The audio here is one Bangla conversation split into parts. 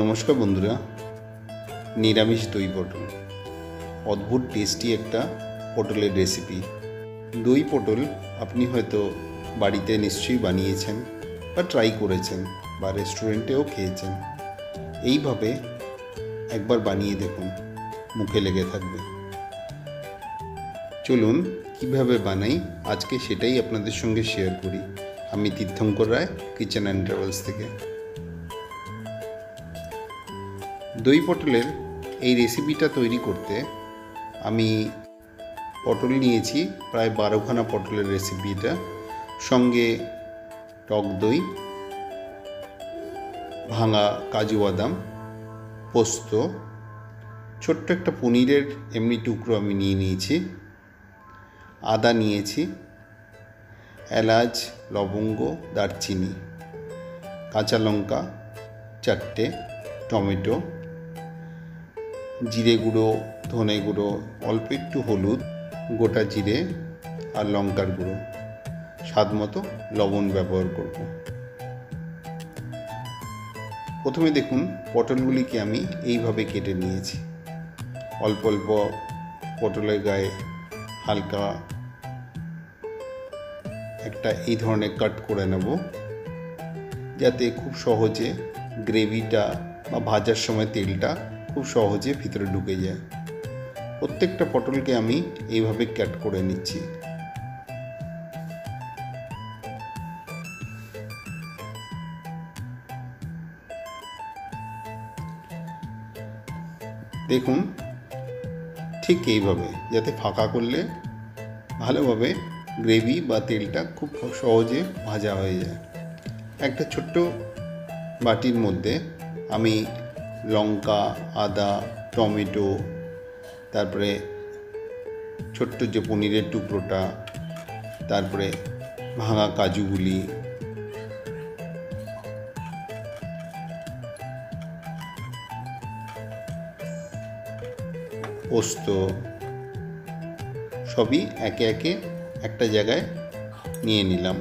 নমস্কার বন্ধুরা, নিরামিষ দই পটল অদ্ভুত টেস্টি একটা পটলের রেসিপি। দই পটল আপনি হয়তো বাড়িতে নিশ্চয়ই বানিয়েছেন বা ট্রাই করেছেন বা রেস্টুরেন্টেও খেয়েছেন। এইভাবে একবার বানিয়ে দেখুন, মুখে লেগে থাকবে। চলুন কিভাবে বানাই আজকে সেটাই আপনাদের সঙ্গে শেয়ার করি। আমি তীর্থঙ্কর রায়, কিচেন অ্যান্ড ট্রাভেলস থেকে। দই পটলের এই রেসিপিটা তৈরি করতে আমি পটল নিয়েছি প্রায় 12খানা পটলের রেসিপিটা, সঙ্গে টক দই, ভাঙা কাজু বাদাম, পোস্ত, ছোট্ট একটা পনিরের এমনি টুকরো আমি নিয়ে নিয়েছি, আদা নিয়েছি, এলাচ, লবঙ্গ, দারচিনি, কাঁচা লঙ্কা 4টে, টমেটো, জিরে গুঁড়ো, ধনে গুঁড়ো, অল্প একটু হলুদ, গোটা জিরে আর লঙ্কার গুঁড়ো, স্বাদ মতো লবণ ব্যবহার করব। প্রথমে দেখুন পটলগুলিকে আমি এইভাবে কেটে নিয়েছি। অল্প অল্প পটলের গায়ে হালকা একটা এই ধরনের কাট করে নেব, যাতে খুব সহজে গ্রেভিটা বা ভাজার সময় তেলটা খুব সহজে ভিতরে ঢুকে যায়। প্রত্যেকটা পটলকে আমি এইভাবে কাট করে নিচ্ছি। দেখুন ঠিক এইভাবে, যাতে ফাঁকা করলে ভালোভাবে গ্রেভি বা তেলটা খুব সহজে ভাজা হয়ে যায়। একটা ছোট্ট বাটির মধ্যে আমি লঙ্কা, আদা, টমেটো, তারপরে ছোট্ট যে পনিরের টুকরোটা, তারপরে ভাঙা কাজুগুলি, পোস্ত, সবই একে একে একটা জায়গায় নিয়ে নিলাম।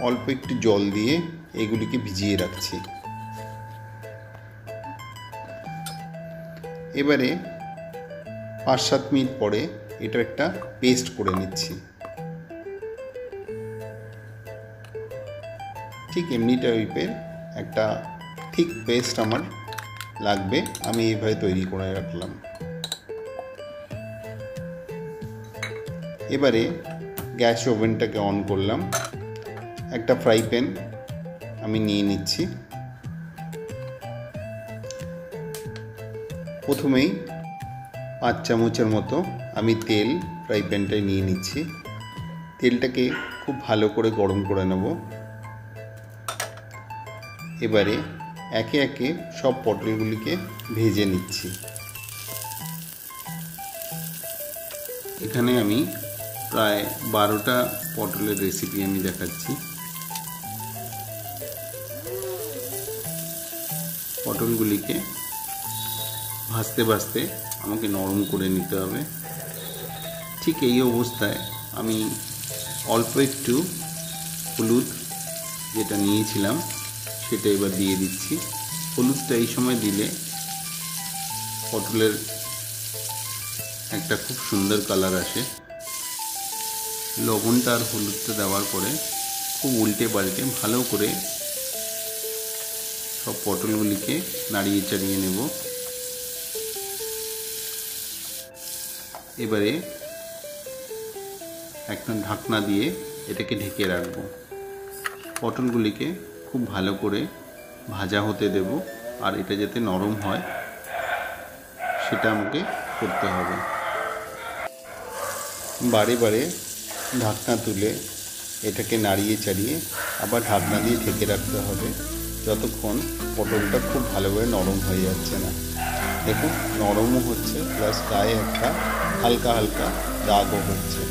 অল্প একটু জল দিয়ে এগুলিকে ভিজিয়ে রাখছি। এবারে 5-7 মিনিট পরে এটা একটা পেস্ট করে নিচ্ছি। ঠিক এমনি টাইপের একটা ঠিক পেস্ট আমার লাগবে, আমি এইভাবে তৈরি করে রাখলাম। এবারে গ্যাস ওভেনটাকে অন করলাম। একটা ফ্রাই প্যান আমি নিয়ে নিচ্ছি। প্রথমেই 5 চামচের মতো আমি তেল ফ্রাই প্যানটায় নিয়ে নিচ্ছি। তেলটাকে খুব ভালো করে গরম করে নেব। এবারে একে একে সব পটলগুলিকে ভেজে নিচ্ছি। এখানে আমি প্রায় 12টা পটলের রেসিপি আমি দেখাচ্ছি। পটলগুলিকে ভাজতে ভাজতে আমাকে নরম করে নিতে হবে। ঠিক এই অবস্থায় আমি অল্প একটু হলুদ যেটা নিয়েছিলাম সেটা এবার দিয়ে দিচ্ছি। হলুদটা এই সময় দিলে পটলের একটা খুব সুন্দর কালার আসে। লবণটা আর হলুদটা দেওয়ার পরে খুব উল্টে পাল্টে ভালো করে সব পটলগুলিকে নাড়িয়ে চাড়িয়ে নেব। এবারে একটা ঢাকনা দিয়ে এটাকে ঢেকে রাখব। পটলগুলিকে খুব ভালো করে ভাজা হতে দেব, আর এটা যাতে নরম হয় সেটা আমাকে করতে হবে। বারে বারে ঢাকনা তুলে এটাকে নাড়িয়ে চাড়িয়ে আবার ঢাকনা দিয়ে ঢেকে রাখতে হবে, যতক্ষণ পটলটা খুব ভালোভাবে নরম হয়ে যাচ্ছে না। দেখুন নরমও হচ্ছে, প্লাস গায়ে একটা হালকা হালকা দাগও হচ্ছে।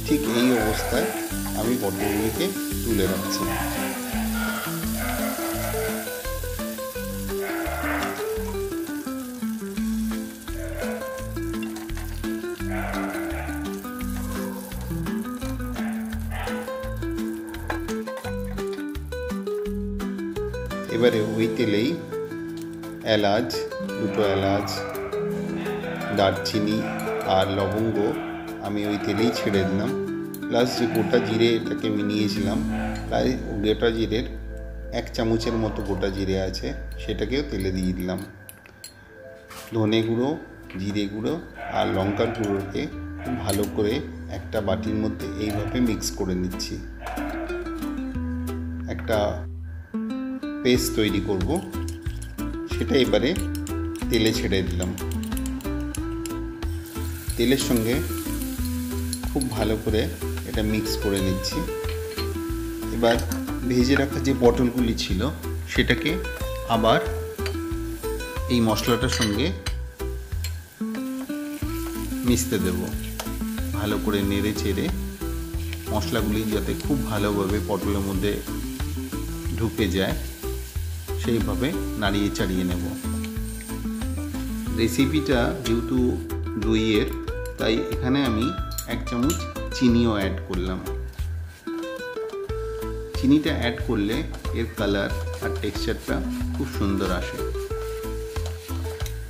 ঠিক এই অবস্থায় আমি পটলগুলিকে তুলে রাখছি। এবারে ওই তেলেই এলাচ, দুটো এলাচ, দারচিনি আর লবঙ্গ আমি ওই তেলেই ছেড়ে দিলাম। প্লাস যে গোটা জিরে এটাকে আমি নিয়েছিলাম, প্রায় গোটা জিরের 1 চামচের মতো গোটা জিরে আছে, সেটাকেও তেলে দিয়ে দিলাম। ধনে গুঁড়ো, জিরে গুঁড়ো আর লঙ্কার গুঁড়োকে খুব ভালো করে একটা বাটির মধ্যে এইভাবে মিক্স করে নিচ্ছি। একটা পেস্ট তৈরি করব, সেটা এবারে তেলে ছেড়ে দিলাম। তেলের সঙ্গে খুব ভালো করে এটা মিক্স করে নিচ্ছি। এবার ভেজে রাখা যে পটলগুলি ছিল সেটাকে আবার এই মশলাটার সঙ্গে মিশতে দেব। ভালো করে নেড়ে চেড়ে মশলাগুলি যাতে খুব ভালোভাবে পটলের মধ্যে ঢুকে যায় সেইভাবে নাড়িয়ে চাড়িয়ে নেব। রেসিপিটা যেহেতু দইয়ের, তাই এখানে আমি 1 চামচ চিনিও অ্যাড করলাম। চিনিটা অ্যাড করলে এর কালার আর টেক্সচারটা খুব সুন্দর আসে।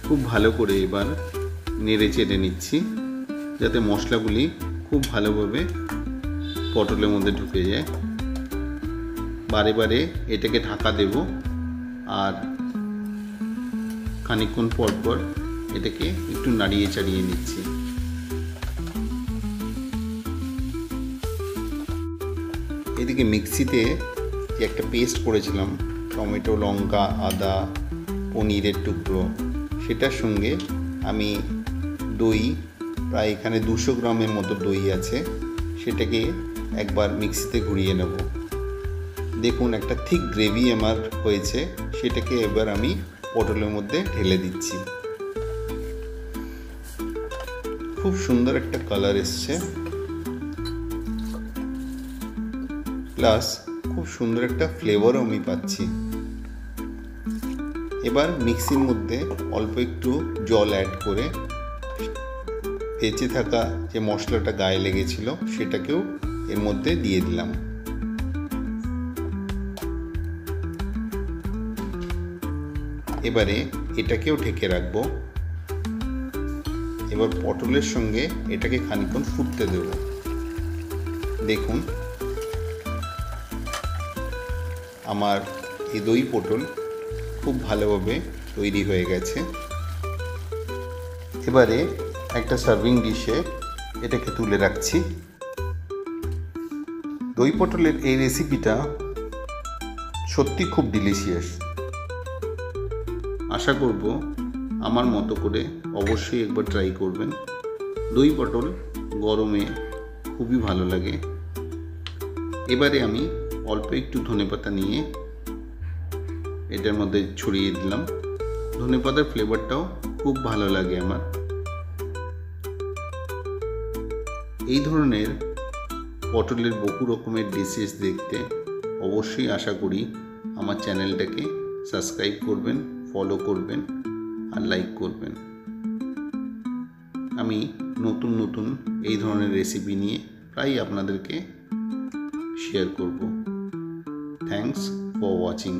খুব ভালো করে এবার নেড়ে চেড়ে নিচ্ছি যাতে মশলাগুলি খুব ভালোভাবে পটলের মধ্যে ঢুকে যায়। বারে বারে এটাকে ঢাকা দেব আর খানিকক্ষণ পর পর এটাকে একটু নাড়িয়ে চাড়িয়ে নিচ্ছি। এদিকে মিক্সিতে যে একটা পেস্ট করেছিলাম, টমেটো, লঙ্কা, আদা, পনিরের টুকরো, সেটার সঙ্গে আমি দই, প্রায় এখানে 200 গ্রামের মতো দই আছে, সেটাকে একবার মিক্সিতে ঘুরিয়ে নেব। দেখুন একটা থিক গ্রেভি আমার হয়েছে, সেটাকে এবার আমি পটলের মধ্যে ঢেলে দিচ্ছি। খুব সুন্দর একটা কালার এসছে, প্লাস খুব সুন্দর একটা ফ্লেভারও আমি পাচ্ছি। এবার মিক্সির মধ্যে অল্প একটু জল অ্যাড করে বেঁচে থাকা যে মশলাটা গায়ে লেগেছিল সেটাকেও এর মধ্যে দিয়ে দিলাম। এবারে এটাকেও ঢেকে রাখবো। এবার পটলের সঙ্গে এটাকে খানিকক্ষণ ফুটতে দেব। দেখুন আমার এই দই পটল খুব ভালোভাবে তৈরি হয়ে গেছে। এবারে একটা সার্ভিং ডিশে এটাকে তুলে রাখছি। দই পটলের এই রেসিপিটা সত্যি খুব ডিলিশিয়াস। আশা করব আমার মতো করে অবশ্যই একবার ট্রাই করবেন। দই পটল গরমে খুবই ভালো লাগে। এবারে আমি অল্প একটু ধনেপাতা নিয়ে এটার মধ্যে ছড়িয়ে দিলাম। ধনেপাতার ফ্লেভারটাও খুব ভালো লাগে আমার। এই ধরনের পটলের বহু রকমের ডিশেস দেখতে অবশ্যই আশা করি আমার চ্যানেলটাকে সাবস্ক্রাইব করবেন, ফলো করবেন আর লাইক করবেন। আমি নতুন নতুন এই ধরনের রেসিপি নিয়ে প্রায় আপনাদেরকে শেয়ার করব। Thanks for watching.